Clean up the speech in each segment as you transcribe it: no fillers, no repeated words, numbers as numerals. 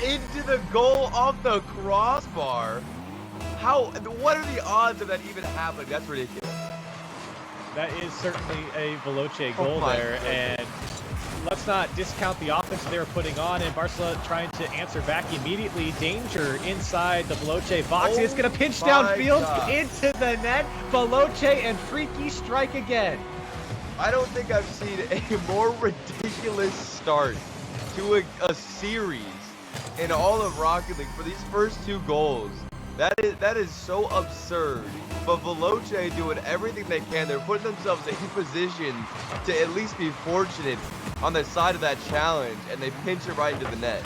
into the goal off the crossbar. What are the odds of that even happening? That's ridiculous. That is certainly a Veloce goal there, and let's not discount the offense they were putting on, and Barca trying to answer back immediately. Danger inside the Veloce box. It's going to pinch downfield into the net. Veloce and Freaky strike again. I don't think I've seen a more ridiculous start to a series in all of Rocket League for these first two goals. That is so absurd. But Veloce doing everything they can. They're putting themselves in position to at least be fortunate on the side of that challenge, and they pinch it right into the net.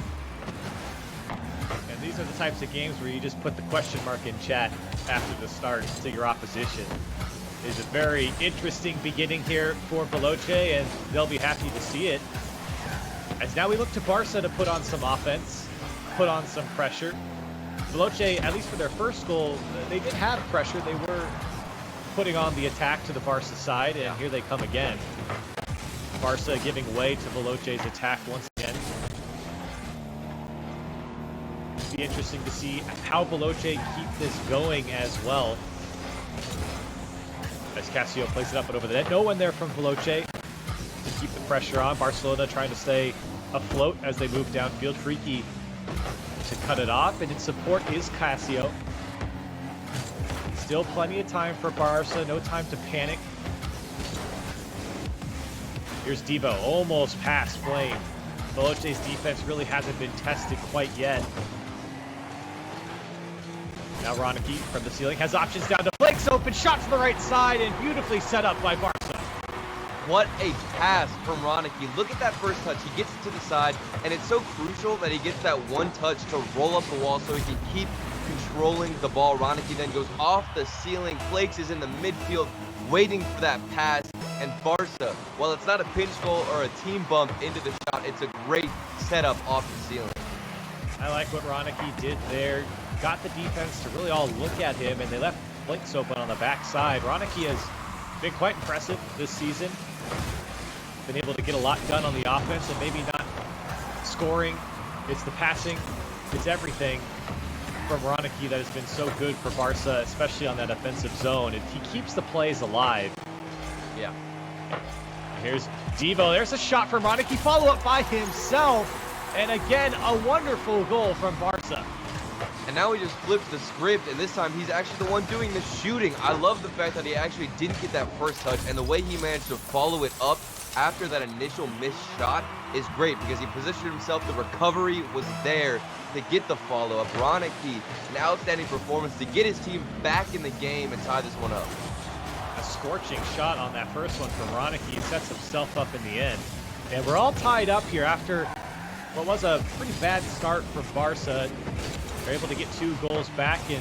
And these are the types of games where you just put the question mark in chat after the start to your opposition. It's a very interesting beginning here for Veloce, and they'll be happy to see it. As now we look to Barca to put on some offense, put on some pressure. Veloce, at least for their first goal, they did have pressure. They were putting on the attack to the Barca side, and here they come again. Barca giving way to Veloce's attack once again. It'll be interesting to see how Veloce keep this going as well. As Casio plays it up and over the net. No one there from Veloce to keep the pressure on. Barcelona trying to stay afloat as they move downfield. Freaky to cut it off, and in support is Casio. Still plenty of time for Barca, no time to panic. Here's Devo, almost past Flame. Veloce's defense really hasn't been tested quite yet. Now Ronicky from the ceiling has options down to Flakes, open shot to the right side, and beautifully set up by Barca. What a pass from Ronicky. Look at that first touch. He gets it to the side, and it's so crucial that he gets that one touch to roll up the wall so he can keep controlling the ball. Ronicky then goes off the ceiling. Flakes is in the midfield waiting for that pass, and Barca, while it's not a pinch goal or a team bump into the shot, it's a great setup off the ceiling. I like what Ronicky did there. Got the defense to really all look at him, and they left Flakes open on the backside. Ronicky has been quite impressive this season. Been able to get a lot done on the offense, and maybe not scoring. It's the passing. It's everything from Ronicky that has been so good for Barca, especially on that offensive zone. And he keeps the plays alive. Yeah. Here's Devo. There's a shot from Ronicky. Follow up by himself. And again, a wonderful goal from Barca. And now he just flips the script, and this time he's actually the one doing the shooting. I love the fact that he actually didn't get that first touch, and the way he managed to follow it up after that initial missed shot is great because he positioned himself. The recovery was there to get the follow-up. Ronicky, an outstanding performance to get his team back in the game and tie this one up. A scorching shot on that first one from Ronicky. He sets himself up in the end. And we're all tied up here after what was a pretty bad start from Barca. They're able to get 2 goals back in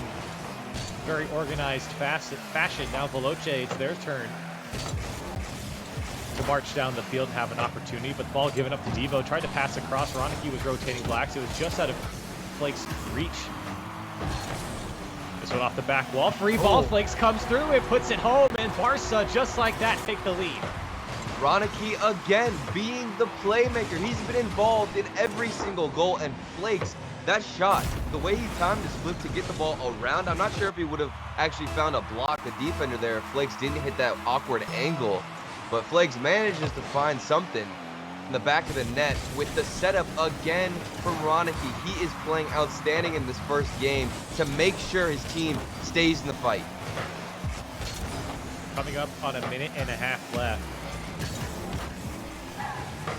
very organized fashion. Now Veloce, it's their turn to march down the field and have an opportunity, but the ball given up to Devo. Tried to pass across. Ronicky was rotating blacks. It was just out of Flakes' reach. This one off the back wall. Free ball. Flakes comes through. It puts it home, and Barca, just like that, take the lead. Ronicky again being the playmaker. He's been involved in every single goal, and Flakes, that shot, the way he timed his flip to get the ball around, I'm not sure if he would have actually found a block, a defender there if Flakes didn't hit that awkward angle. But Flakes manages to find something in the back of the net with the setup again from Ronicky. He is playing outstanding in this first game to make sure his team stays in the fight. Coming up on a minute and a half left.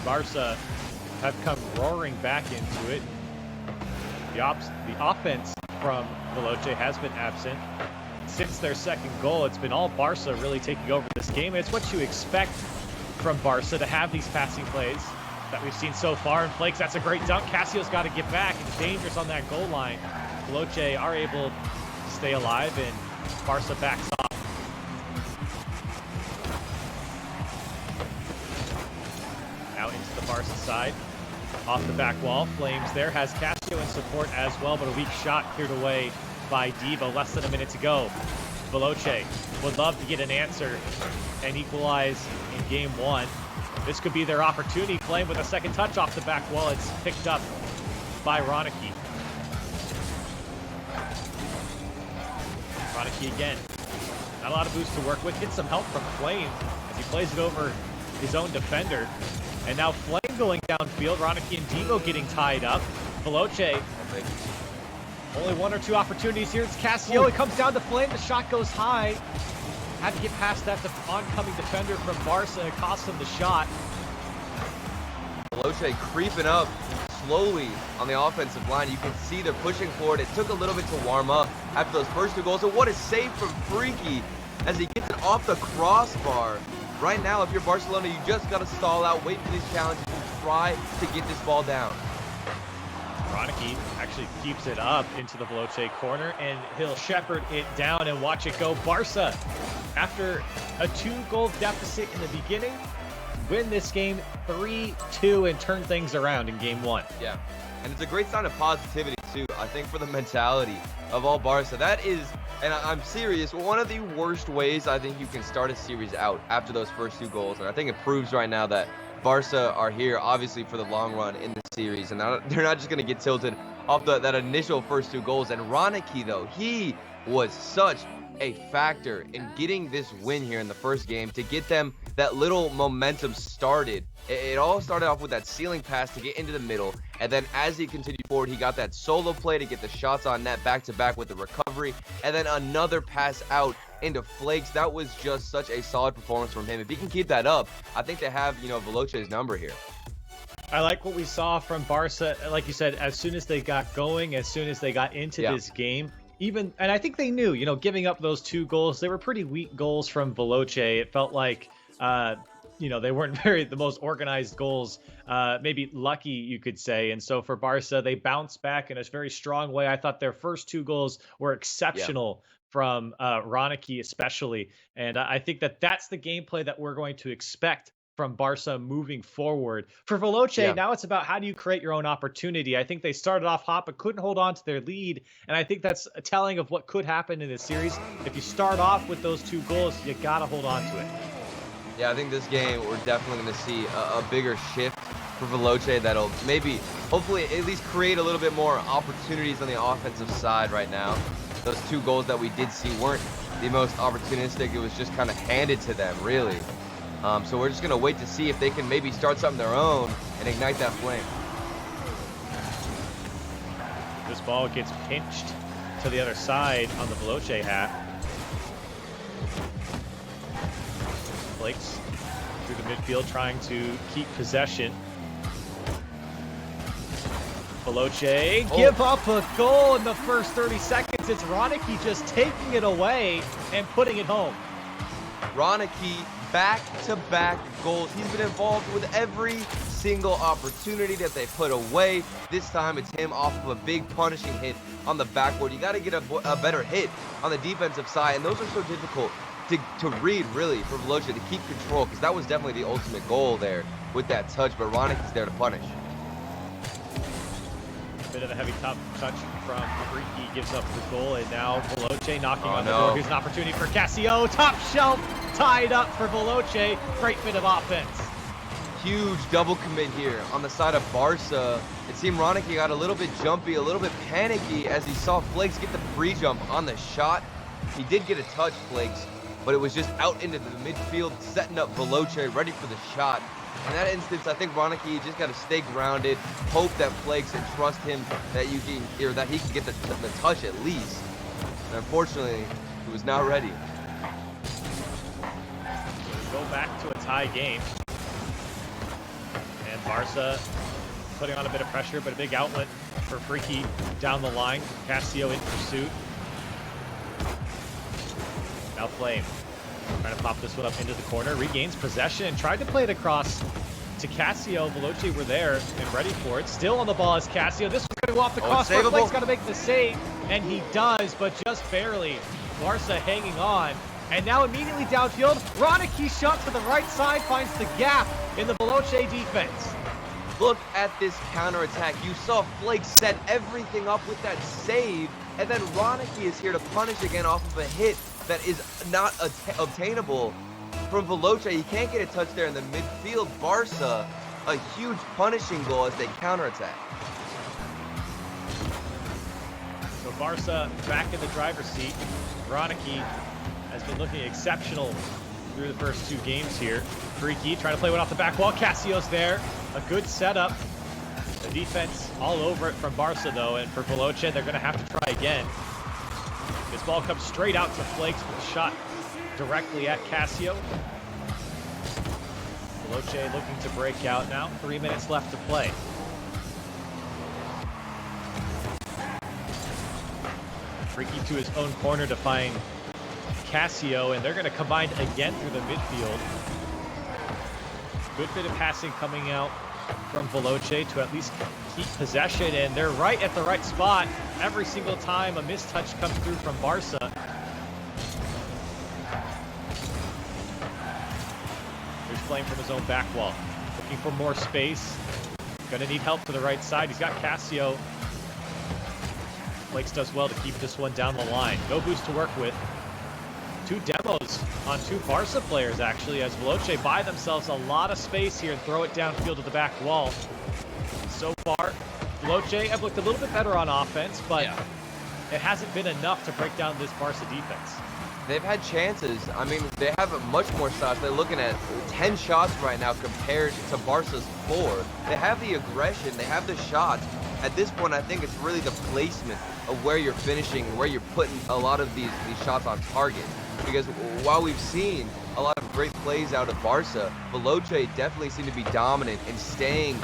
Barca have come roaring back into it. The offense from Veloce has been absent. Since their second goal, it's been all Barca really taking over this game. It's what you expect from Barca to have these passing plays that we've seen so far. And Flakes, that's a great dunk. Casio's got to get back. It's dangerous on that goal line. Veloce are able to stay alive, and Barca backs off. Now into the Barca side. Off the back wall, Flames there, has Casio in support as well, but a weak shot cleared away by Devo. Less than a minute to go. Veloce would love to get an answer and equalize in game 1. This could be their opportunity. Flame with a second touch off the back wall. It's picked up by Ronicky. Ronicky again. Not a lot of boost to work with. Gets some help from Flame as he plays it over his own defender. And now Flame going downfield. Ronicky and Devo getting tied up. Veloce. Only one or two opportunities here. It's Cassio. It comes down to Flame. The shot goes high. Had to get past that oncoming defender from Barca. It cost him the shot. Veloce creeping up slowly on the offensive line. You can see they're pushing forward. It took a little bit to warm up after those first two goals. And what a save from Freaky as he gets it off the crossbar. Right now, if you're Barcelona, you just got to stall out, wait for these challenges, and try to get this ball down. Ronicky actually keeps it up into the Veloce corner, and he'll shepherd it down and watch it go. Barca, after a 2-goal deficit in the beginning, win this game 3-2 and turn things around in game 1. Yeah, and it's a great sign of positivity, too, I think, for the mentality of all Barca. That is, and I'm serious, one of the worst ways I think you can start a series out after those first 2 goals. And I think it proves right now that Barca are here, obviously, for the long run in the series. And they're not just going to get tilted off that initial first 2 goals. And Ronicky, though, he was such a factor in getting this win here in the first game to get them that little momentum started. It all started off with that ceiling pass to get into the middle, and then as he continued forward, he got that solo play to get the shots on net back-to-back with the recovery, and then another pass out into Flakes. That was just such a solid performance from him. If he can keep that up, I think they have, Veloce's number here. I like what we saw from Barca. Like you said, as soon as they got going, as soon as they got into this game, and I think they knew, giving up those 2 goals, they were pretty weak goals from Veloce. It felt like, they weren't the most organized goals, maybe lucky, you could say. And so for Barca, they bounced back in a very strong way. I thought their first 2 goals were exceptional from Ronicky especially. And I think that's the gameplay that we're going to expect from Barca moving forward. For Veloce, now it's about how do you create your own opportunity. I think they started off hot but couldn't hold on to their lead, and I think that's a telling of what could happen in this series. If you start off with those 2 goals, you got to hold on to it. Yeah, I think this game we're definitely going to see a bigger shift for Veloce that'll maybe, hopefully, at least create a little bit more opportunities on the offensive side right now. Those 2 goals that we did see weren't the most opportunistic. It was just kind of handed to them, really. So we're just going to wait to see if they can maybe start something of their own and ignite that flame. This ball gets pinched to the other side on the Veloce hat. Flakes through the midfield trying to keep possession. Veloce give up a goal in the first 30 seconds. It's Ronicky just taking it away and putting it home. Ronicky, back-to-back goals. He's been involved with every single opportunity that they put away. This time it's him off of a big punishing hit on the backboard. You got to get a better hit on the defensive side, and those are so difficult to read, really, for Veloce to keep control, because that was definitely the ultimate goal there with that touch, but Ronicky's there to punish. Bit of a heavy touch from Freaky, gives up the goal, and now Veloce knocking on the door. Here's an opportunity for Cassio. Top shelf, tied up for Veloce. Great bit of offense. Huge double commit here on the side of Barca. It seemed Ronicky got a little bit jumpy, a little bit panicky as he saw Flakes get the pre-jump on the shot. He did get a touch, Flakes, but it was just out into the midfield, setting up Veloce ready for the shot. In that instance, I think Ronicky just got to stay grounded, hope that Flakes and trust him that he can get the touch at least. And unfortunately, he was not ready. Go back to a tie game. And Barca putting on a bit of pressure, but a big outlet for Freaky down the line. Cassio in pursuit. Now Flame trying to pop this one up into the corner, regains possession, tried to play it across to Cassio. Veloce were there and ready for it. Still on the ball is Cassio. This one's going to go off the crossbar. Flake's got to make the save, and he does, but just barely. Barca hanging on. And now immediately downfield, Ronicky shot to the right side, finds the gap in the Veloce defense. Look at this counterattack. You saw Flake set everything up with that save, and then Ronicky is here to punish again off of a hit that is not obtainable from Veloce. He can't get a touch there in the midfield. Barca, a huge punishing goal as they counterattack. So Barca back in the driver's seat. Ronicky has been looking exceptional through the first 2 games here. Freaky trying to play one off the back wall. Cassio's there. A good setup. The defense all over it from Barca, though, and for Veloce, they're going to have to try again. This ball comes straight out to Flakes with a shot directly at Cassio. Veloce looking to break out now. 3 minutes left to play. Freaky to his own corner to find Cassio, and they're going to combine again through the midfield. Good bit of passing coming out from Veloce to at least keep possession, and they're right at the right spot every single time a mistouch comes through from Barca. Here's playing from his own back wall, looking for more space. Gonna need help to the right side. He's got Cassio. Flakes does well to keep this one down the line. No boost to work with. 2 demos on 2 Barca players, actually, as Veloce buy themselves a lot of space here and throw it downfield to the back wall. So far, Veloce have looked a little bit better on offense, but it hasn't been enough to break down this Barca defense. They've had chances. I mean, they have much more shots. They're looking at 10 shots right now compared to Barca's 4. They have the aggression. They have the shots. At this point, I think it's really the placement of where you're finishing, where you're putting a lot of these shots on target. Because while we've seen a lot of great plays out of Barca, Veloce definitely seem to be dominant in staying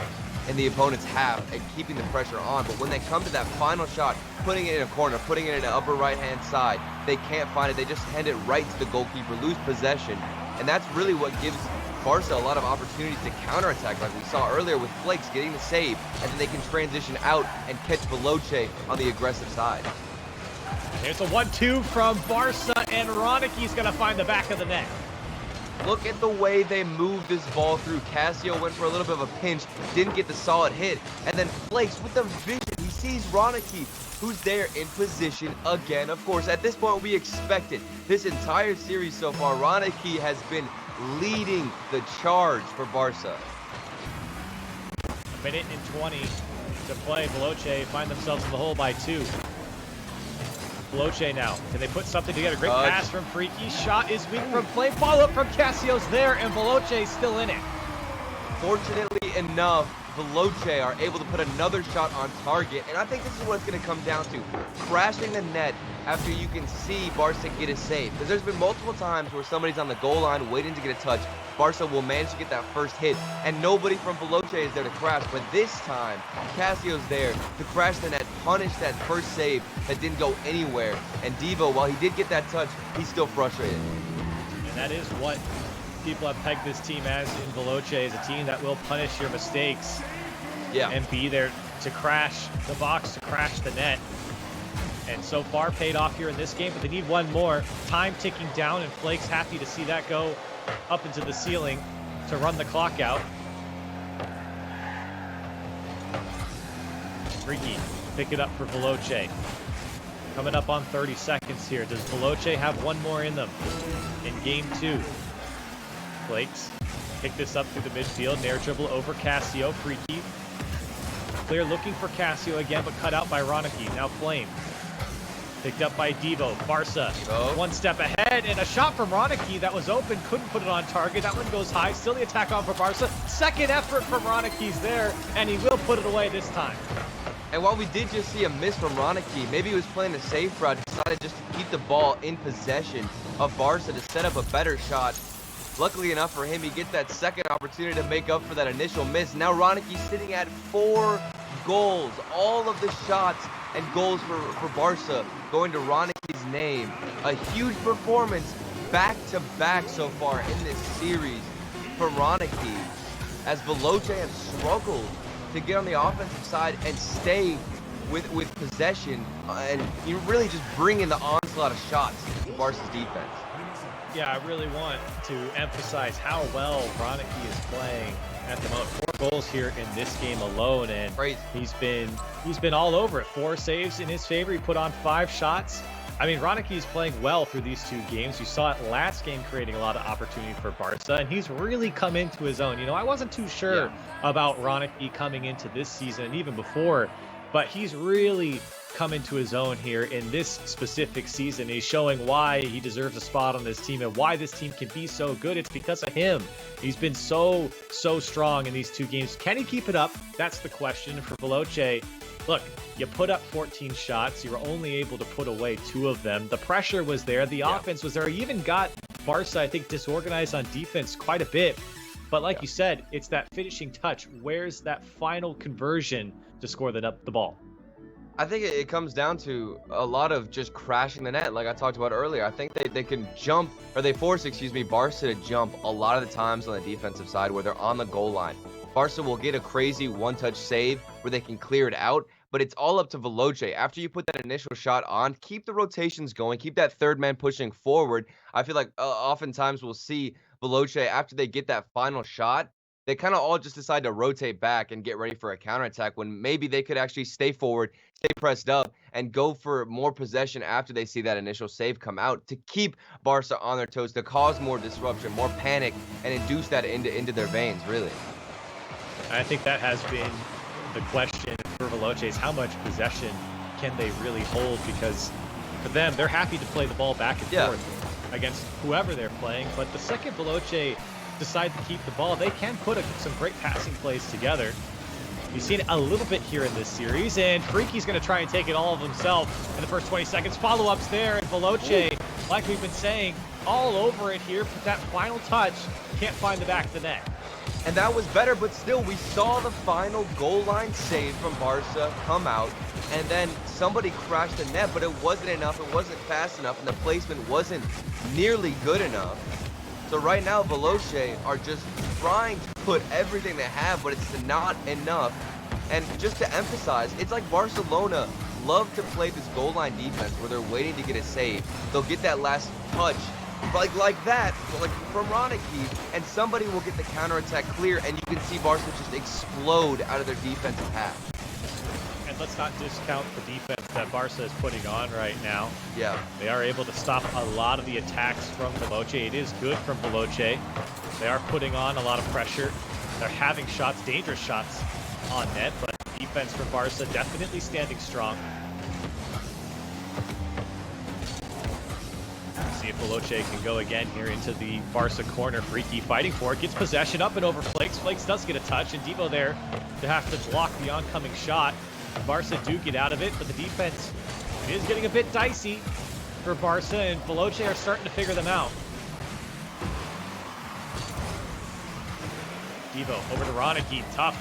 in the opponent's half and keeping the pressure on. But when they come to that final shot, putting it in a corner, putting it in the upper right-hand side, they can't find it. They just hand it right to the goalkeeper, lose possession. And that's really what gives Barca a lot of opportunities to counterattack, like we saw earlier with Flakes getting the save, and then they can transition out and catch Veloce on the aggressive side. There's a 1-2 from Barca, and Ronicky's going to find the back of the net. Look at the way they moved this ball through. Cassio went for a little bit of a pinch, didn't get the solid hit, and then Flakes with the vision. He sees Ronicky, who's there in position again. Of course, at this point, we expected this entire series so far. Ronicky has been leading the charge for Barca. A minute and 20 to play. Veloce find themselves in the hole by 2. Veloce now. Can they put something together? Great pass from Freaky. Shot is weak from Flame. Follow up from Cassio's there, and Veloce's still in it. Fortunately enough, Veloce are able to put another shot on target, and I think this is what it's going to come down to. Crashing the net after you can see Barca get a save. Because there's been multiple times where somebody's on the goal line waiting to get a touch. Barca will manage to get that first hit, and nobody from Veloce is there to crash. But this time, Cassio's there to crash the net, punish that first save that didn't go anywhere. And Devo, while he did get that touch, he's still frustrated. And that is what people have pegged this team as in Veloce, as a team that will punish your mistakes and be there to crash the box, to crash the net. And so far paid off here in this game, but they need one more. Time ticking down, and Flake's happy to see that go up into the ceiling to run the clock out. Freaky, pick it up for Veloce. Coming up on 30 seconds here. Does Veloce have one more in them in game 2? Flakes pick this up through the midfield. Nair dribble over Cassio. Freaky. Clear looking for Cassio again, but cut out by Ronicky. Now Flame. Picked up by Devo. Barca one step ahead, and a shot from Ronicky that was open. Couldn't put it on target. That one goes high. Still the attack on for Barca. Second effort from Ronicky's there, and he will put it away this time. And while we did just see a miss from Ronicky, maybe he was playing a safe route, decided just to keep the ball in possession of Barca to set up a better shot. Luckily enough for him, he gets that second opportunity to make up for that initial miss. Now Ronicky's sitting at 4 goals. All of the shots and goals for Barca going to Ronicky's name. A huge performance back-to-back so far in this series for Ronicky, as Veloce have struggled to get on the offensive side and stay with possession, and you really just bring in the onslaught of shots to Barca's defense. Yeah, I really want to emphasize how well Ronicky is playing at the moment. 4 goals here in this game alone, and he's been all over it. 4 saves in his favor. He put on 5 shots. I mean, Ronicky's playing well through these 2 games. You saw it last game, creating a lot of opportunity for Barca, and he's really come into his own. You know, I wasn't too sure about Ronicky coming into this season and even before, but he's really come into his own here in this specific season. He's showing why he deserves a spot on this team and why this team can be so good. It's because of him. He's been so strong in these 2 games. Can he keep it up? That's the question for Veloce. Look, you put up 14 shots. You were only able to put away 2 of them. The pressure was there. The offense was there. He even got Barca, I think, disorganized on defense quite a bit. But like you said, it's that finishing touch. Where's that final conversion to score the ball? I think it comes down to a lot of just crashing the net, like I talked about earlier. I think they can jump, or they force, Barca to jump a lot of the times on the defensive side where they're on the goal line. Barca will get a crazy one-touch save where they can clear it out, but it's all up to Veloce. After you put that initial shot on, keep the rotations going, keep that third man pushing forward. I feel like oftentimes we'll see Veloce, after they get that final shot, they kind of all just decide to rotate back and get ready for a counterattack when maybe they could actually stay forward, stay pressed up, and go for more possession after they see that initial save come out to keep Barca on their toes, to cause more disruption, more panic, and induce that into their veins, really. I think that has been the question for Veloce, is how much possession can they really hold? Because for them, they're happy to play the ball back and forth against whoever they're playing. But the second Veloce decide to keep the ball, they can put some great passing plays together. We've seen it a little bit here in this series, and Freaky's going to try and take it all of himself in the first 20 seconds. Follow-ups there, and Veloce, like we've been saying, all over it here. But that final touch, can't find the back of the net. And that was better, but still, we saw the final goal line save from Barca come out, and then somebody crashed the net, but it wasn't enough, it wasn't fast enough, and the placement wasn't nearly good enough. So right now, Veloce are just trying to put everything they have, but it's not enough. And just to emphasize, it's like Barcelona love to play this goal line defense where they're waiting to get a save. They'll get that last touch, like that, like from Ronicky, and somebody will get the counterattack clear, and you can see Barca just explode out of their defensive half. And let's not discount the defense that Barca is putting on right now. Yeah. They are able to stop a lot of the attacks from Veloce. It is good from Veloce. They are putting on a lot of pressure. They're having shots, dangerous shots on net, but defense from Barca definitely standing strong. See if Veloce can go again here into the Barca corner. Freaky fighting for it, gets possession up and over Flakes. Flakes does get a touch, and Devo there to have to block the oncoming shot. Barca do get out of it, but the defense is getting a bit dicey for Barca, and Veloce are starting to figure them out. Devo over to Ronicky, tough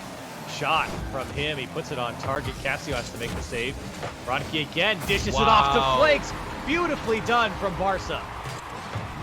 shot from him. He puts it on target. Casio has to make the save. Ronicky again dishes it off to Flakes. Beautifully done from Barca.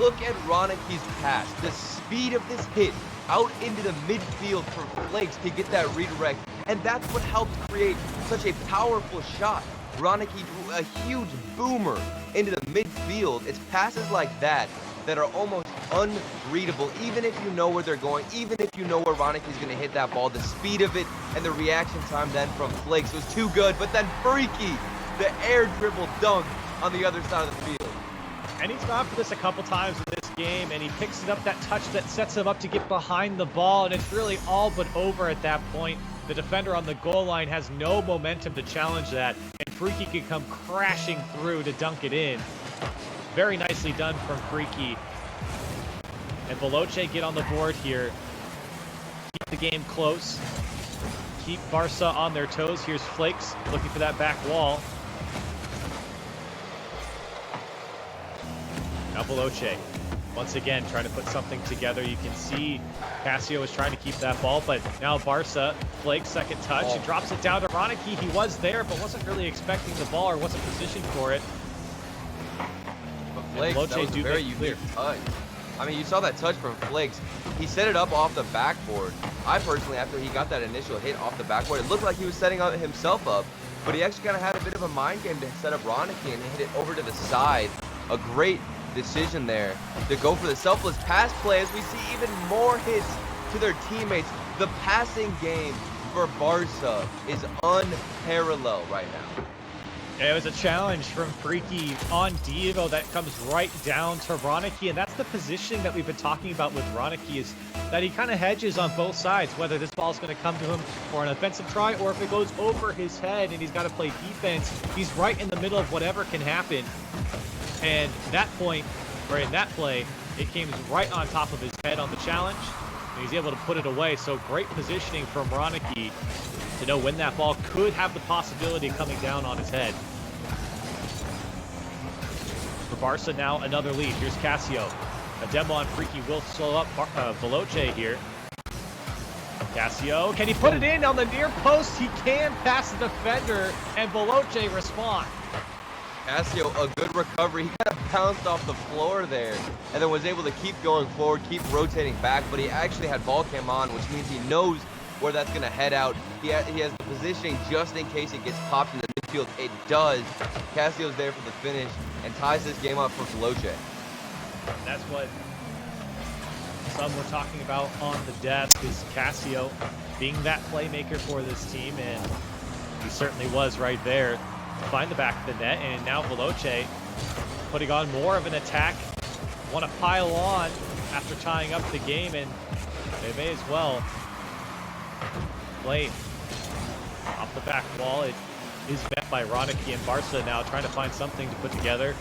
Look at Ronicky's pass. The speed of this hit out into the midfield for Flakes to get that redirect. And that's what helped create such a powerful shot. Ronicky drew a huge boomer into the midfield. It's passes like that that are almost unreadable, even if you know where they're going, even if you know where Ronicky's going to hit that ball. The speed of it and the reaction time then from Flakes was too good. But then Freaky, the air dribble dunk on the other side of the field. And he's gone for this a couple times in this game, and he picks it up, that touch that sets him up to get behind the ball, and it's really all but over at that point. The defender on the goal line has no momentum to challenge that, and Freaky can come crashing through to dunk it in. Very nicely done from Freaky. And Veloce get on the board here. Keep the game close. Keep Barca on their toes. Here's Flakes looking for that back wall. Now Veloce, once again, trying to put something together. You can see Casio is trying to keep that ball, but now Barca, Flake, second touch, and drops it down to Ronicky. He was there, but wasn't really expecting the ball or wasn't positioned for it. But Flakes, that was a very unique touch. I mean, you saw that touch from Flakes. He set it up off the backboard. I personally, after he got that initial hit off the backboard, it looked like he was setting himself up, but he actually kind of had a bit of a mind game to set up Ronicky and hit it over to the side. A great decision there to go for the selfless pass play as we see even more hits to their teammates. The passing game for Barca is unparalleled right now. It was a challenge from Freaky on Devo that comes right down to Ronicky, and that's the positioning that we've been talking about with Ronicky, is that he kind of hedges on both sides, whether this ball is going to come to him for an offensive try or if it goes over his head and he's got to play defense. He's right in the middle of whatever can happen. And that point, or in that play, it came right on top of his head on the challenge, and he's able to put it away. So great positioning from Ronicky to know when that ball could have the possibility of coming down on his head. For Barca now, another lead. Here's Cassio. A demo on Freaky will slow up Veloce here. Cassio, can he put it in on the near post? He can pass the defender, and Veloce respond. Cassio, a good recovery. He kind of bounced off the floor there and then was able to keep going forward, keep rotating back, but he actually had ball cam on, which means he knows where that's going to head out. He has the positioning just in case it gets popped in the midfield. It does. Cassio's there for the finish and ties this game up for Veloce. That's what some were talking about on the desk, is Cassio being that playmaker for this team, and he certainly was right there to find the back of the net. And now Veloce putting on more of an attack, want to pile on after tying up the game, and they may as well. Flame off the back wall. It is met by Ronicky and Barca now trying to find something to put together.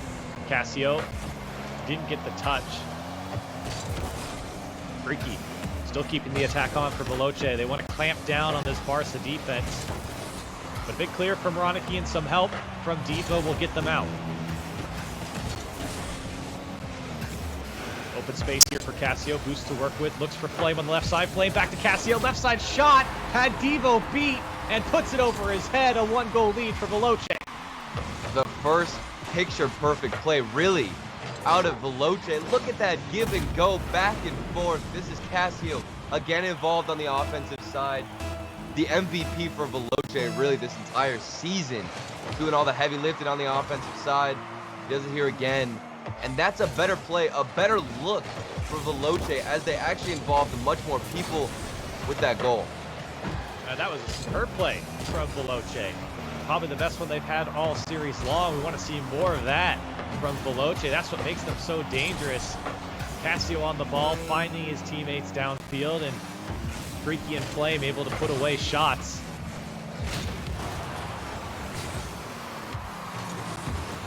Cassio didn't get the touch. Freaky still keeping the attack on for Veloce. They want to clamp down on this Barca defense. But a big clear from Ronicky and some help from Devo will get them out. Open space here for Cassio. Boost to work with. Looks for Flame on the left side. Flame back to Cassio. Left side shot. Had Devo beat and puts it over his head. A 1-goal lead for Veloce. The first picture-perfect play, really, out of Veloce. Look at that give and go back and forth. This is Cassio again involved on the offensive side. The MVP for Veloce really this entire season, doing all the heavy lifting on the offensive side. He does it here again. And that's a better play, a better look for Veloce as they actually involved much more people with that goal. That was a superb play from Veloce. Probably the best one they've had all series long. We want to see more of that from Veloce. That's what makes them so dangerous. Cassio on the ball, finding his teammates downfield, and Freaky and Flame able to put away shots.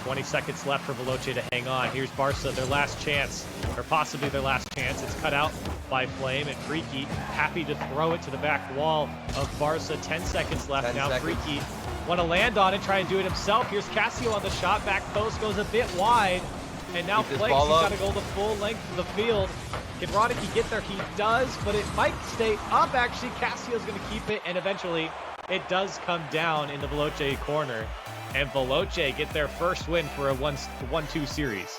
20 seconds left for Veloce to hang on. Here's Barca, their last chance, or possibly their last chance. It's cut out by Flame, and Freaky happy to throw it to the back wall of Barca. 10 seconds left 10 now. seconds. Freaky want to land on it, try and do it himself. Here's Cassio on the shot. Back post goes a bit wide, and now Flakes, he's got to go the full length of the field. Can Ronicky get there? He does, but it might stay up, actually. Cassio's going to keep it, and eventually it does come down in the Veloce corner. And Veloce get their first win for a 1-2 series.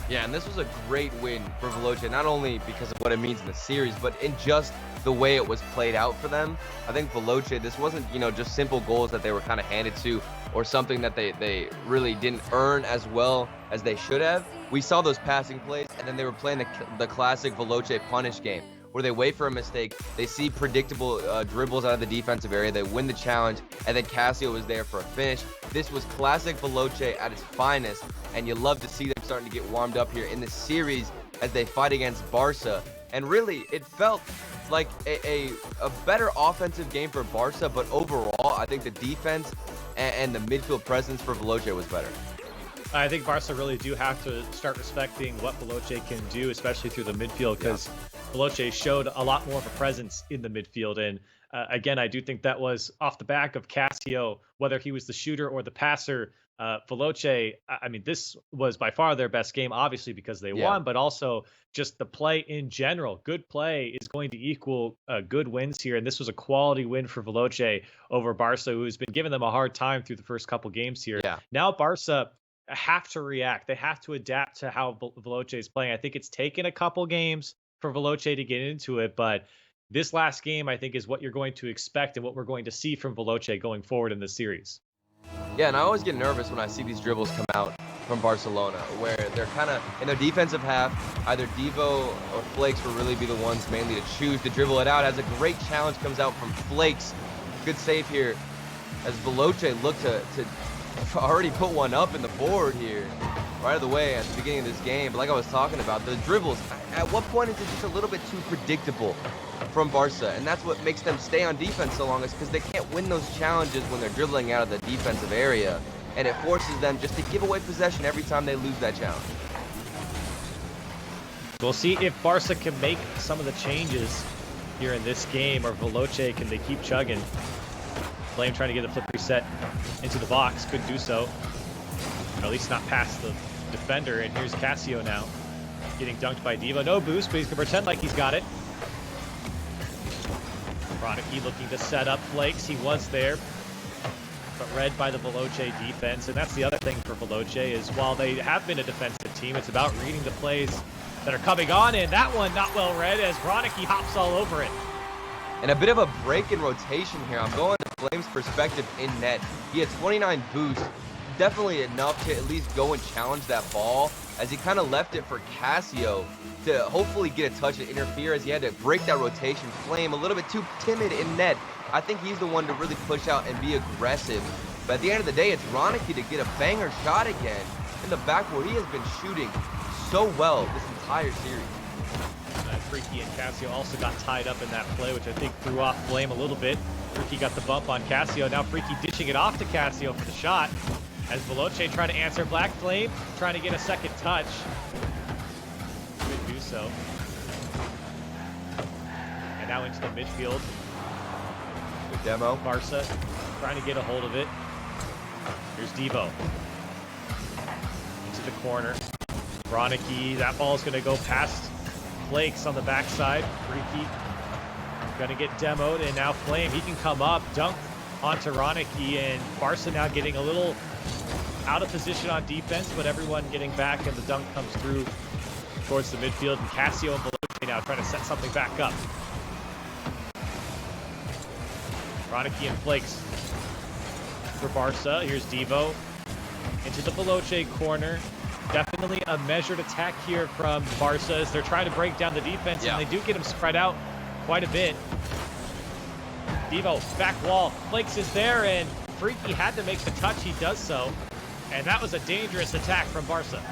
Yeah, and this was a great win for Veloce, not only because of what it means in the series, but in just the way it was played out for them. I think Veloce, this wasn't, just simple goals that they were kind of handed to or something that they really didn't earn as well as they should have. We saw those passing plays, and then they were playing the classic Veloce punish game, where they wait for a mistake, they see predictable dribbles out of the defensive area, they win the challenge, and then Cassio was there for a finish. This was classic Veloce at its finest, and you love to see them starting to get warmed up here in this series as they fight against Barca. And really, it felt like a better offensive game for Barca, but overall, I think the defense and the midfield presence for Veloce was better. I think Barca really do have to start respecting what Veloce can do, especially through the midfield, because Veloce showed a lot more of a presence in the midfield. And again, I do think that was off the back of Cassio, whether he was the shooter or the passer. Veloce, I mean, this was by far their best game, obviously, because they won, but also just the play in general. Good play is going to equal good wins here. And this was a quality win for Veloce over Barca, who's been giving them a hard time through the first couple games here. Now Barca have to react. They have to adapt to how Veloce is playing. I think it's taken a couple games for Veloce to get into it, but this last game, I think, is what you're going to expect and what we're going to see from Veloce going forward in this series. Yeah, and I always get nervous when I see these dribbles come out from Barcelona, where they're kind of in their defensive half. Either Devo or Flakes will really be the ones mainly to choose to dribble it out. As a great challenge comes out from Flakes. Good save here as Veloce looked to already put one up in the board here right out of the way at the beginning of this game. But like I was talking about, the dribbles, at what point is it just a little bit too predictable from Barca? And that's what makes them stay on defense so long, is because they can't win those challenges when they're dribbling out of the defensive area. And it forces them just to give away possession every time they lose that challenge. We'll see if Barca can make some of the changes here in this game, or Veloce, can they keep chugging? Flame trying to get the flip reset into the box, couldn't do so. Or at least not past the defender, and here's Casio now. Getting dunked by Devo. No boost, but he's gonna pretend like he's got it. Ronicky looking to set up Flakes. He was there, but read by the Veloce defense. And that's the other thing for Veloce, is while they have been a defensive team, it's about reading the plays that are coming on, and that one not well read as Ronicky hops all over it. And a bit of a break in rotation here. I'm going to Flame's perspective in net. He had 29 boost, definitely enough to at least go and challenge that ball, as he kind of left it for Casio to hopefully get a touch and interfere, as he had to break that rotation. Flame a little bit too timid in net. I think he's the one to really push out and be aggressive. But at the end of the day, it's Ronicky to get a banger shot again in the backboard. He has been shooting so well this entire series. Freaky and Casio also got tied up in that play, which I think threw off Flame a little bit. Freaky got the bump on Casio. Now Freaky dishing it off to Casio for the shot, as Veloce trying to answer Black Flame, trying to get a second touch. Couldn't do so. And now into the midfield. Good demo. Barca trying to get a hold of it. Here's Devo. Into the corner. Ronicky, that ball is going to go past Flakes on the backside. Freaky going to get demoed, and now Flame, he can come up, dunk onto Ronicky, and Barca now getting a little out of position on defense, but everyone getting back, and the dunk comes through towards the midfield, and Casio and Veloce now trying to set something back up. Ronicky and Flakes for Barca. Here's Devo into the Veloce corner. Definitely a measured attack here from Barca as they're trying to break down the defense, and they do get him spread out quite a bit. Devo, back wall. Flakes is there, and Freaky had to make the touch. He does so, and that was a dangerous attack from Barca.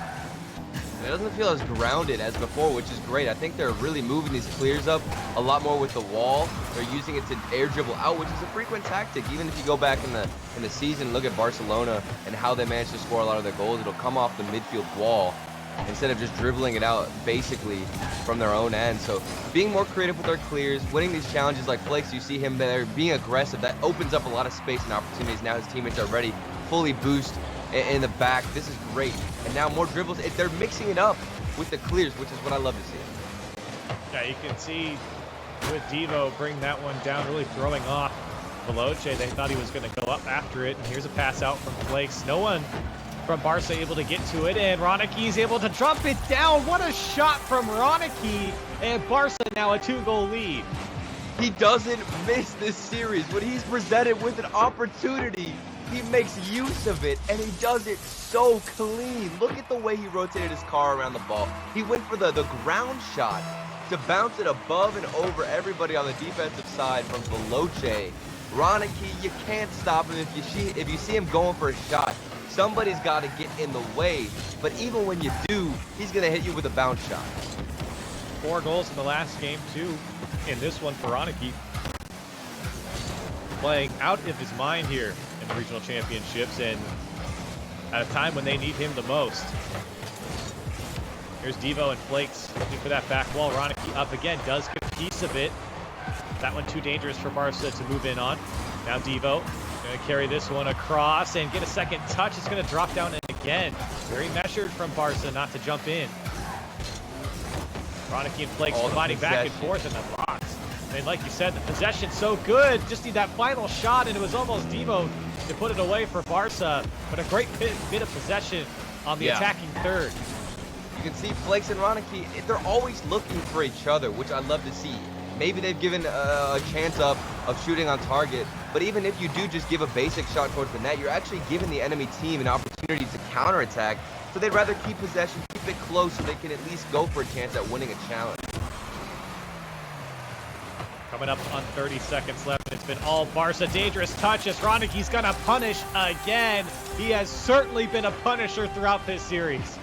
It doesn't feel as grounded as before, which is great. I think they're really moving these clears up a lot more with the wall. They're using it to air dribble out, which is a frequent tactic. Even if you go back in the season, look at Barcelona and how they managed to score a lot of their goals. It'll come off the midfield wall instead of just dribbling it out basically from their own end. So being more creative with their clears, winning these challenges like Flakes, you see him there being aggressive. That opens up a lot of space and opportunities. Now his teammates are ready, fully boost in the back. This is great. And now more dribbles. They're mixing it up with the clears, which is what I love to see. Yeah, you can see with Devo bring that one down, really throwing off Veloce. They thought he was going to go up after it, and here's a pass out from Flakes. No one from Barca able to get to it, and Ronicky's able to drop it down. What a shot from Ronicky, and Barca now a 2-goal lead. He doesn't miss this series. When he's presented with an opportunity, he makes use of it, and he does it so clean. Look at the way he rotated his car around the ball. He went for the ground shot to bounce it above and over everybody on the defensive side from Veloce. Ronicky, you can't stop him. If you see him going for a shot, somebody's got to get in the way. But even when you do, he's going to hit you with a bounce shot. 4 goals in the last game, 2 in this one for Ronicky. Playing out of his mind here in the regional championships, and at a time when they need him the most. Here's Devo and Flakes looking for that back wall. Ronicky up again, does get a piece of it. That one too dangerous for Barca to move in on. Now Devo going to carry this one across and get a second touch. It's going to drop down in again. Very measured from Barca not to jump in. Ronicky and Flakes providing back and forth in the box. And like you said, the possession's so good. Just need that final shot, and it was almost Devo to put it away for Barca. But a great bit of possession on the attacking third. You can see Flakes and Ronicky, they're always looking for each other, which I love to see. Maybe they've given a chance of shooting on target, but even if you do just give a basic shot towards the net, you're actually giving the enemy team an opportunity to counterattack. So they'd rather keep possession, keep it close, so they can at least go for a chance at winning a challenge. Coming up on 30 seconds left. It's been all Barca. Dangerous touch as Roniki's gonna punish again. He has certainly been a punisher throughout this series.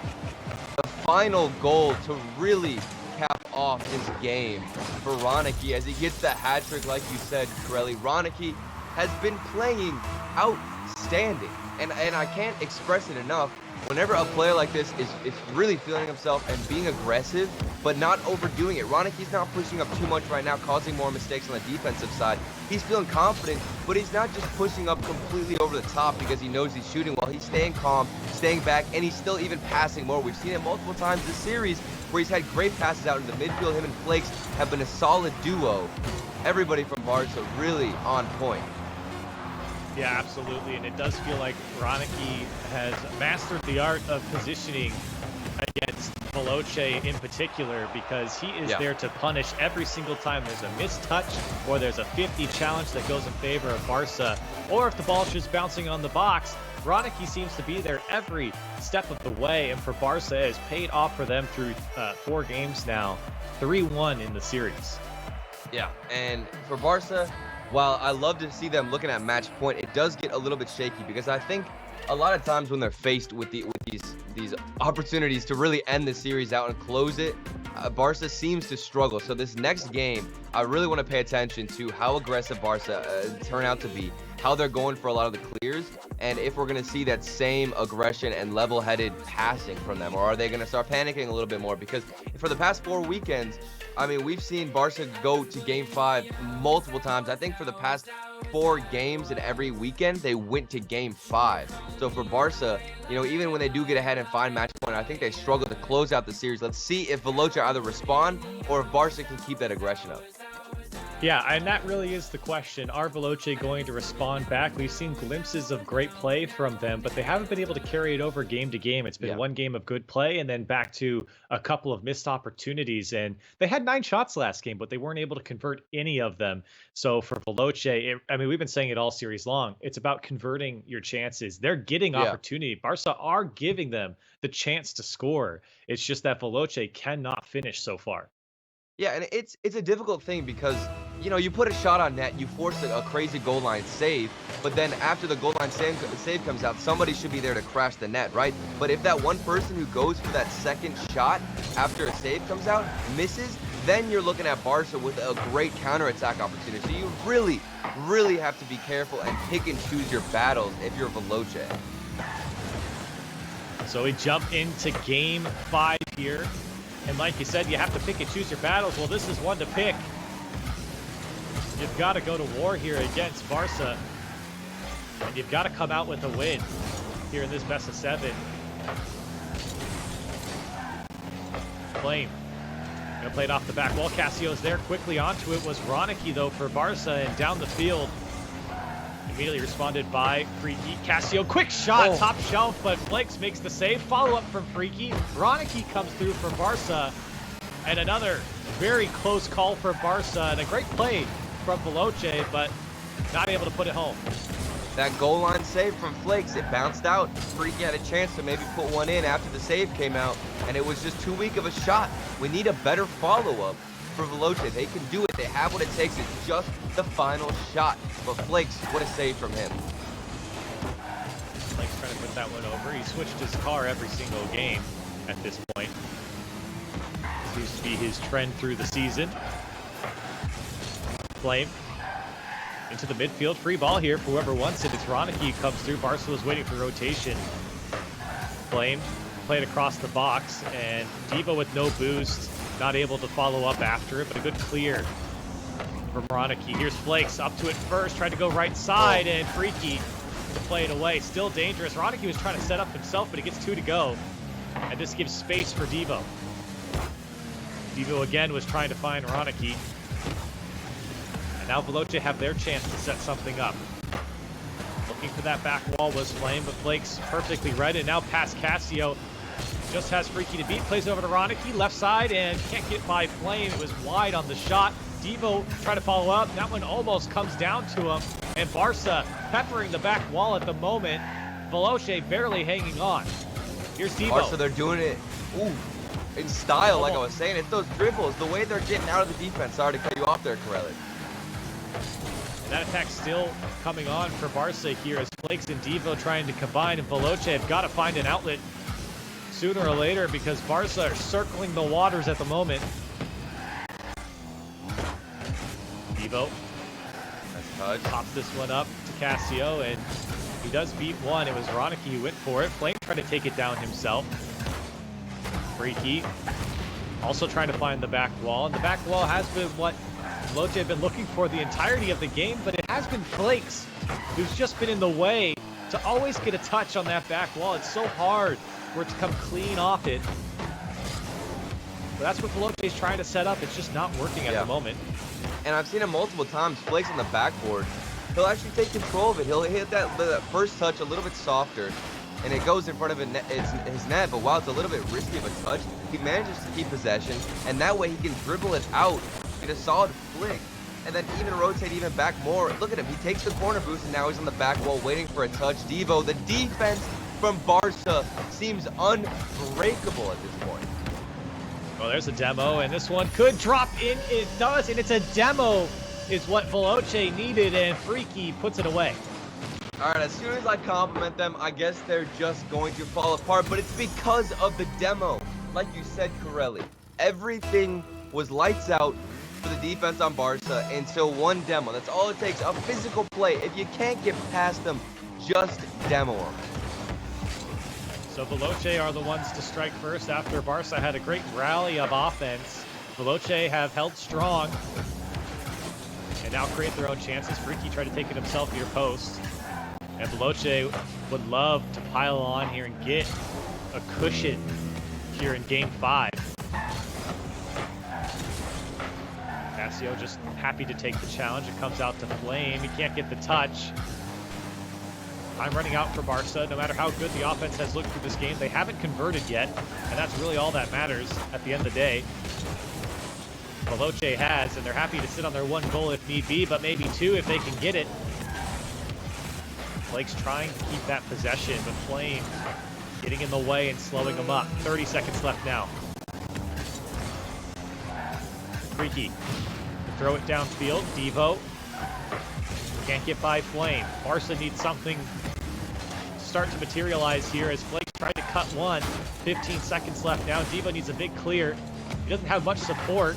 The final goal to really cap off this game for Ronicky as he gets the hat trick, like you said, Corelli. Ronicky has been playing outstanding, and I can't express it enough. Whenever a player like this is really feeling himself and being aggressive, but not overdoing it. Roniky's not pushing up too much right now, causing more mistakes on the defensive side. He's feeling confident, but he's not just pushing up completely over the top because he knows he's shooting well. He's staying calm, staying back, and he's still even passing more. We've seen it multiple times this series where he's had great passes out in the midfield. Him and Flakes have been a solid duo. Everybody from Barca really on point. Yeah, absolutely, and it does feel like Ronicky has mastered the art of positioning against Veloce in particular, because he is there to punish every single time there's a missed touch or there's a 50 challenge that goes in favor of Barca, or if the ball's just bouncing on the box. Ronicky seems to be there every step of the way, and for Barca, it has paid off for them through 4 games now, 3-1 in the series. Yeah, and for Barca, while I love to see them looking at match point, it does get a little bit shaky because I think a lot of times when they're faced with these opportunities to really end the series out and close it, Barca seems to struggle. So this next game, I really want to pay attention to how aggressive Barca turn out to be, how they're going for a lot of the clears, and if we're going to see that same aggression and level-headed passing from them, or are they going to start panicking a little bit more? Because for the past 4 weekends, I mean, we've seen Barca go to Game 5 multiple times. I think for the past 4 games in every weekend, they went to Game 5. So for Barca, you know, even when they do get ahead and find match point, I think they struggle to close out the series. Let's see if Veloce either respond or if Barca can keep that aggression up. Yeah, and that really is the question. Are Veloce going to respond back? We've seen glimpses of great play from them, but they haven't been able to carry it over game to game. It's been one game of good play and then back to a couple of missed opportunities. And they had 9 shots last game, but they weren't able to convert any of them. So for Veloce, I mean, we've been saying it all series long. It's about converting your chances. They're getting opportunity. Barca are giving them the chance to score. It's just that Veloce cannot finish so far. Yeah, and it's a difficult thing because, you know, you put a shot on net, you force a crazy goal line save, but then after the goal line save comes out, somebody should be there to crash the net, right? But if that one person who goes for that second shot after a save comes out misses, then you're looking at Barca with a great counterattack opportunity. So you really, really have to be careful and pick and choose your battles if you're Veloce. So we jump into Game 5 here. And like you said, you have to pick and choose your battles. Well, this is one to pick. You've got to go to war here against Barca. And you've got to come out with a win here in this best of 7. Flame. Gonna play it off the back wall. Cassio's there. Quickly onto it was Ronicky, though, for Barca. And down the field, immediately responded by Freaky. Cassio, quick shot, top shelf, but Flakes makes the save. Follow-up from Freaky. Ronicky comes through for Barca. And another very close call for Barca. And a great play from Veloce, but not able to put it home. That goal line save from Flakes, it bounced out. Freaky had a chance to maybe put one in after the save came out, and it was just too weak of a shot. We need a better follow-up for Veloce. They can do it. They have what it takes. It's just the final shot. But Flakes, what a save from him. Flakes trying to put that one over. He switched his car every single game at this point. Seems to be his trend through the season. Flame into the midfield. Free ball here for whoever wants it. It's Ronicky who comes through. Barca was waiting for rotation. Flame played across the box, and Devo with no boost. Not able to follow up after it, but a good clear from Ronicky. Here's Flakes up to it first, tried to go right side, and Freaky to play it away. Still dangerous. Ronicky was trying to set up himself, but he gets 2 to go. And this gives space for Devo. Devo again was trying to find Ronicky. And now Veloce have their chance to set something up. Looking for that back wall was Flame, but Flakes perfectly read it. Now past Cassio. Just has Freaky to beat, plays over to Ronicky, left side, and can't get by Flame. It was wide on the shot. Devo trying to follow up. That one almost comes down to him. And Barca peppering the back wall at the moment. Veloce barely hanging on. Here's Devo. Barca, they're doing it in style, like I was saying. It's those dribbles, the way they're getting out of the defense. Sorry to cut you off there, Corelli. And that attack's still coming on for Barca here as Flakes and Devo trying to combine, and Veloce have got to find an outlet sooner or later because Barca are circling the waters at the moment. Devo pops this one up to Cassio, and he does beat one. It was Ronicky who went for it. Flame tried to take it down himself. Freaky also trying to find the back wall, and the back wall has been what Veloce have been looking for the entirety of the game, but it has been Flakes who's just been in the way to always get a touch on that back wall. It's so hard for it to come clean off it. But that's what Veloce is trying to set up. It's just not working at the moment. And I've seen him multiple times. Flakes on the backboard, he'll actually take control of it. He'll hit that first touch a little bit softer, and it goes in front of his net. But while it's a little bit risky of a touch, he manages to keep possession, and that way he can dribble it out in a solid flick, and then even rotate even back more. Look at him. He takes the corner boost, and now he's on the back wall waiting for a touch. Devo, the defense from Barca seems unbreakable at this point. Well, there's a demo, and this one could drop in. It does, and it's a demo is what Veloce needed, and Freaky puts it away. All right, as soon as I compliment them, I guess they're just going to fall apart, but it's because of the demo. Like you said, Corelli, everything was lights out for the defense on Barca until one demo. That's all it takes, a physical play. If you can't get past them, just demo them. So Veloce are the ones to strike first after Barca had a great rally of offense. Veloce have held strong and now create their own chances. Freaky tried to take it himself near post. And Veloce would love to pile on here and get a cushion here in game 5. Cassio just happy to take the challenge. It comes out to Flame. He can't get the touch. Time running out for Barca. No matter how good the offense has looked through this game, they haven't converted yet, and that's really all that matters at the end of the day. Veloce has, and they're happy to sit on their one goal if need be, but maybe two if they can get it. Blake's trying to keep that possession, but Flame getting in the way and slowing them up. 30 seconds left now. Freaky. Throw it downfield. Devo. Can't get by Flame. Barca needs something to start to materialize here as Flake tried to cut one. 15 seconds left now. Devo needs a big clear. He doesn't have much support.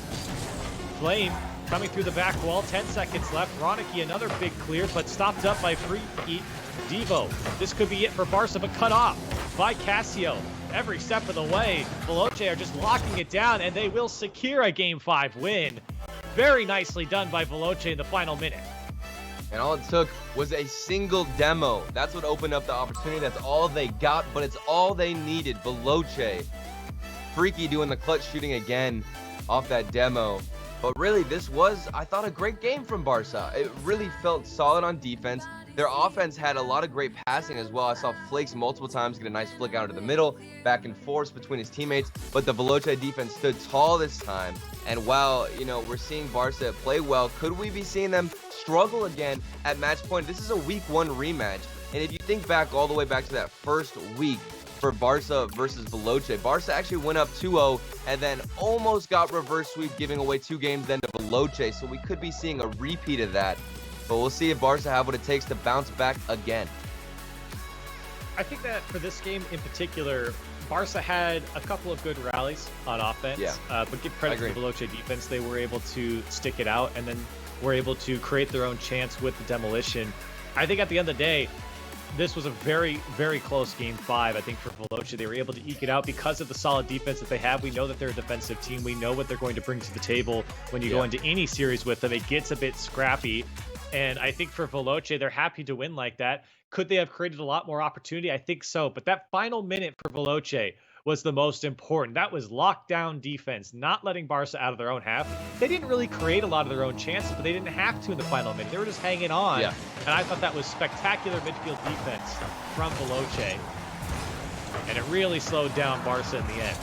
Flame coming through the back wall. 10 seconds left. Ronicky another big clear, but stopped up by Freaky. Devo. This could be it for Barca, but cut off by Cassio. Every step of the way, Veloce are just locking it down, and they will secure a Game 5 win. Very nicely done by Veloce in the final minute. And all it took was a single demo. That's what opened up the opportunity. That's all they got, but it's all they needed. Veloce. Freaky doing the clutch shooting again off that demo. But really, this was, I thought, a great game from Barca. It really felt solid on defense. Their offense had a lot of great passing as well. I saw Flakes multiple times get a nice flick out of the middle, back and forth between his teammates. But the Veloce defense stood tall this time. And while, you know, we're seeing Barca play well, could we be seeing them struggle again at match point? This is a week 1 rematch. And if you think back all the way back to that first week for Barca versus Veloce, Barca actually went up 2-0 and then almost got reverse sweep, giving away 2 games then to Veloce. So we could be seeing a repeat of that. But we'll see if Barca have what it takes to bounce back again. I think that for this game in particular, Barca had a couple of good rallies on offense. Yeah, but give credit to the Veloce defense. They were able to stick it out and then were able to create their own chance with the demolition. I think at the end of the day, this was a very, very close Game 5, I think, for Veloce. They were able to eke it out because of the solid defense that they have. We know that they're a defensive team. We know what they're going to bring to the table when you go into any series with them. It gets a bit scrappy. And I think for Veloce, they're happy to win like that. Could they have created a lot more opportunity? I think so. But that final minute for Veloce was the most important. That was lockdown defense, not letting Barca out of their own half. They didn't really create a lot of their own chances, but they didn't have to in the final minute. They were just hanging on. Yeah. And I thought that was spectacular midfield defense from Veloce. And it really slowed down Barca in the end.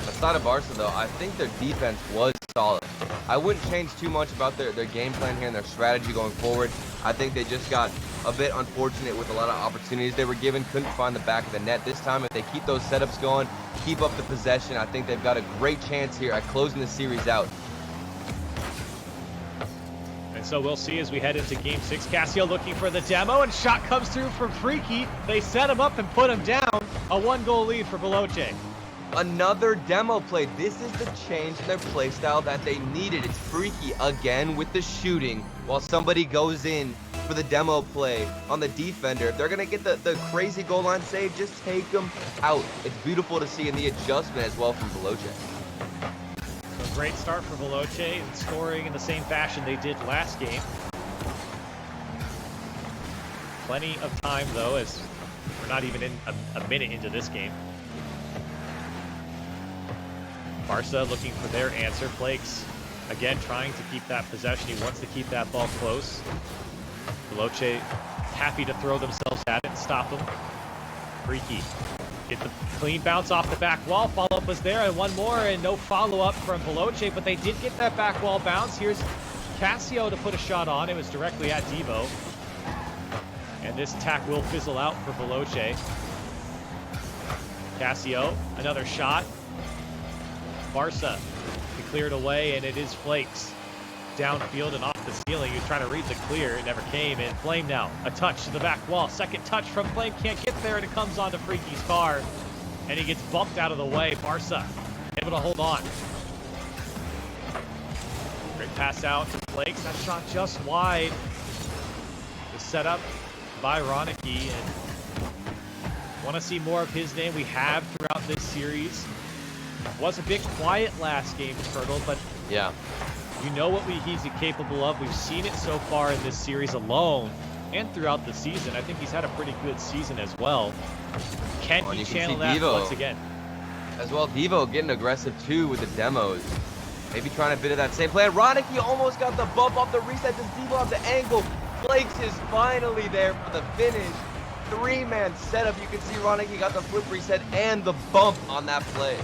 Aside of Barca, though, I think their defense was solid. I wouldn't change too much about their game plan here and their strategy going forward. I think they just got a bit unfortunate with a lot of opportunities they were given. Couldn't find the back of the net this time. If they keep those setups going, keep up the possession, I think they've got a great chance here at closing the series out. And so we'll see as we head into Game 6. Casio looking for the demo, and shot comes through from Freaky. They set him up and put him down. A 1-goal lead for Veloce. Another demo play. This is the change in their play style that they needed. It's Freaky again with the shooting while somebody goes in for the demo play on the defender. If they're going to get the crazy goal line save, just take them out. It's beautiful to see in the adjustment as well from Veloce. So great start for Veloce and scoring in the same fashion they did last game. Plenty of time though, as we're not even in a minute into this game. Barca looking for their answer. Flakes, again, trying to keep that possession. He wants to keep that ball close. Veloce happy to throw themselves at it and stop them. Freaky, get the clean bounce off the back wall. Follow-up was there, and one more, and no follow-up from Veloce, but they did get that back wall bounce. Here's Casio to put a shot on. It was directly at Devo. And this attack will fizzle out for Veloce. Casio, another shot. Barca to clear it away, and it is Flakes downfield and off the ceiling. He was trying to read the clear. It never came. And Flame now, a touch to the back wall. Second touch from Flame, can't get there, and it comes onto Freaky's car, and he gets bumped out of the way. Barca able to hold on. Great pass out to Flakes. That shot just wide. The setup by Ronicky, and want to see more of his name. We have throughout this series. Was a bit quiet last game, Turtle, but yeah, you know what he's capable of. We've seen it so far in this series alone and throughout the season. I think he's had a pretty good season as well. Can he channel that once again? As well, Devo getting aggressive too with the demos. Maybe trying a bit of that same play. Ronicky almost got the bump off the reset. Does Devo have the angle? Flakes is finally there for the finish. Three-man setup. You can see Ronicky got the flip reset and the bump on that play.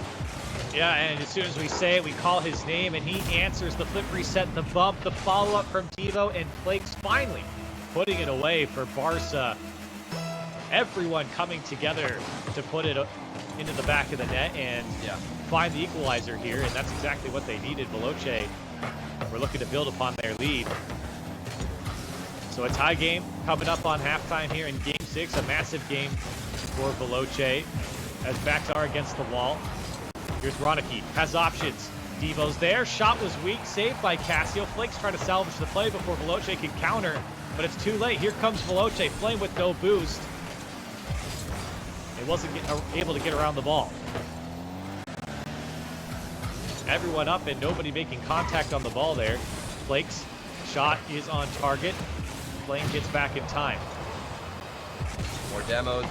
Yeah, and as soon as we say it, we call his name, and he answers the flip reset, the bump, the follow-up from Devo, and Flakes finally putting it away for Barca. Everyone coming together to put it into the back of the net and find the equalizer here, and that's exactly what they needed. Veloce, we're looking to build upon their lead. So a tie game coming up on halftime here in Game 6, a massive game for Veloce as backs are against the wall. Here's Ronicky, has options. Devo's there, shot was weak, saved by Casio. Flakes trying to salvage the play before Veloce can counter, but it's too late. Here comes Veloce, Flame with no boost. He wasn't able to get around the ball. Everyone up and nobody making contact on the ball there. Flakes, shot is on target. Flame gets back in time. More demos.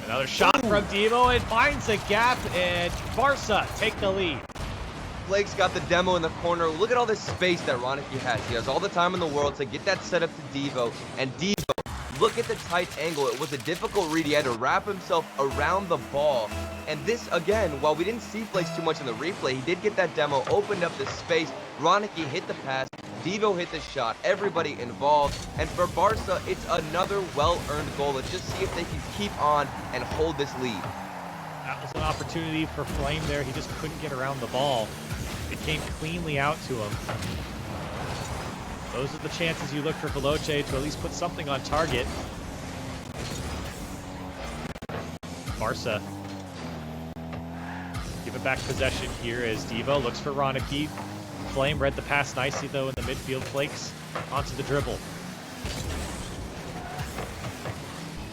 Another shot from Devo and finds a gap, and Barca take the lead. Flakes got the demo in the corner. Look at all this space that Ronicky has. He has all the time in the world to get that set up to Devo. And Devo, look at the tight angle. It was a difficult read. He had to wrap himself around the ball. And this, again, while we didn't see Flakes too much in the replay, he did get that demo, opened up the space. Ronicky hit the pass. Devo hit the shot, everybody involved, and for Barca, it's another well-earned goal. Let's just see if they can keep on and hold this lead. That was an opportunity for Flame there. He just couldn't get around the ball. It came cleanly out to him. Those are the chances you look for Veloce to at least put something on target. Barca give it back possession here as Devo looks for Ronicky. Flame read the pass nicely, though, in the midfield. Flakes onto the dribble.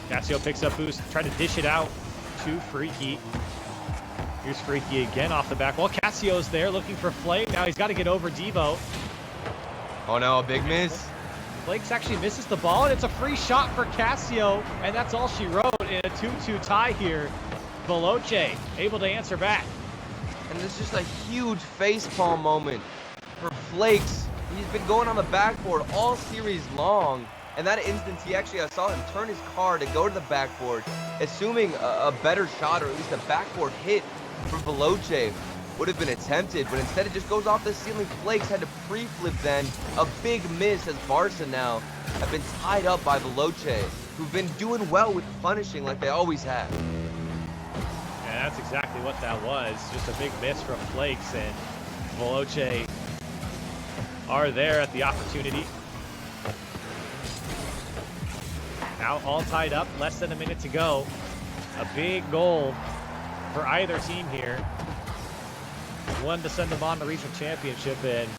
Casio picks up boost, trying to dish it out to Freaky. Here's Freaky again off the back wall. Casio's there looking for Flame. Now he's got to get over Devo. Oh no, a big miss. Flakes actually misses the ball, and it's a free shot for Casio, and that's all she wrote in a 2-2 tie here. Veloce able to answer back. And this is just a huge facepalm moment for Flakes. He's been going on the backboard all series long. In that instance, I saw him turn his car to go to the backboard, assuming a better shot, or at least a backboard hit from Veloce would have been attempted, but instead it just goes off the ceiling. Flakes had to pre-flip then. A big miss as Barca now have been tied up by Veloce, who've been doing well with punishing like they always have. Yeah, that's exactly what that was. Just a big miss from Flakes, and Veloce are there at the opportunity. Now all tied up, less than a minute to go. A big goal for either team here. One to send them on to the regional championship and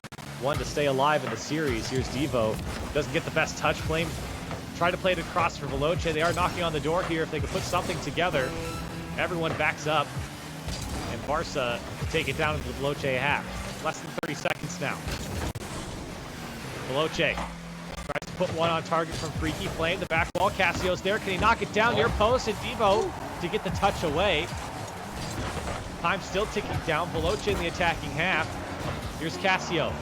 one to stay alive in the series. Here's Devo. Doesn't get the best touch. Flame try to play it across for Veloce. They are knocking on the door here. If they could put something together, everyone backs up. And Barca take it down into the Veloce half. Less than 30 seconds now. Veloce tries to put one on target from Freaky Flame. The back wall. Cassio's there. Can he knock it down near post? And Devo to get the touch away. Time still ticking down. Veloce in the attacking half. Here's Cassio.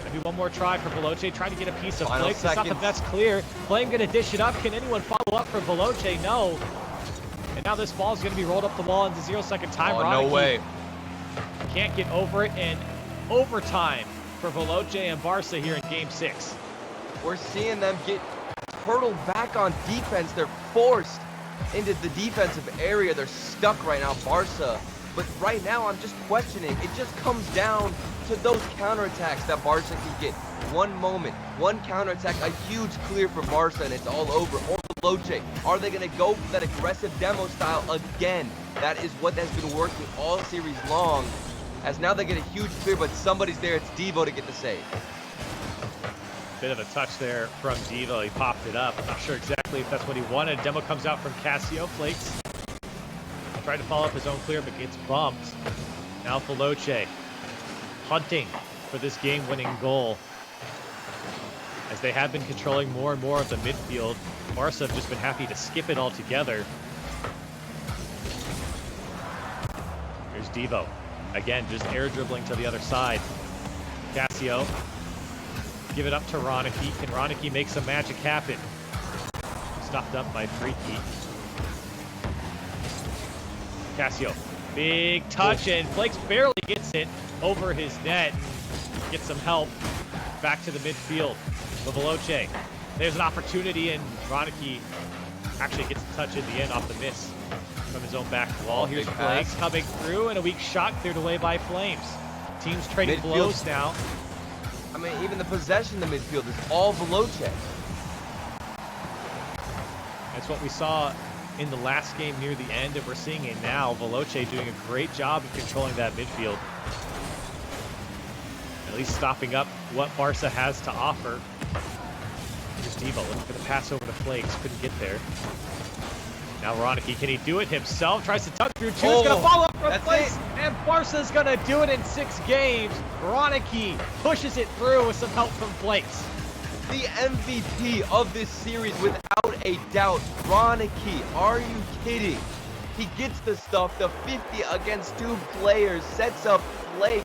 Maybe one more try for Veloce. Trying to get a piece of Flake. It's not the best clear. Flame going to dish it up. Can anyone follow up for Veloce? No. And now this ball is going to be rolled up the wall into 0-second time. Oh, no way. Can't get over it. And overtime for Veloce and Barca here in Game 6. We're seeing them get turtled back on defense. They're forced into the defensive area. They're stuck right now, Barca. But right now, I'm just questioning. It just comes down to those counterattacks that Barca can get. One moment, one counterattack, a huge clear for Barca, and it's all over. Or Veloce. Are they going to go for that aggressive demo style again? That is what has been working all series long. As now they get a huge clear, but somebody's there. It's Devo to get the save. Bit of a touch there from Devo. He popped it up. I'm not sure exactly if that's what he wanted. Demo comes out from Cassio. Flakes tried to follow up his own clear, but gets bumped. Now Veloce hunting for this game-winning goal. As they have been controlling more and more of the midfield, Barca have just been happy to skip it altogether. Here's Devo. Again, just air dribbling to the other side. Cassio. Give it up to Ronicky. Can Ronicky make some magic happen? Stopped up by Freaky. Cassio. Big touch, and Flakes barely gets it over his net. Gets some help back to the midfield. Veloce. There's an opportunity, and Ronicky actually gets a touch in the end off the miss from his own back wall. Here's Flakes coming through, and a weak shot cleared away by Flames. Teams trading blows now. I mean, even the possession in the midfield is all Veloce. That's what we saw in the last game near the end, and we're seeing it now. Veloce doing a great job of controlling that midfield. At least stopping up what Barca has to offer. Here's Devo looking for the pass over to Flakes. Couldn't get there. Now Ronicky, can he do it himself? Tries to tuck through two. He's going to follow up from Flakes. And Barca's going to do it in 6 games. Ronicky pushes it through with some help from Flakes. The MVP of this series without a doubt. Ronicky, are you kidding? He gets the stuff, the 50 against 2 players, sets up Flakes.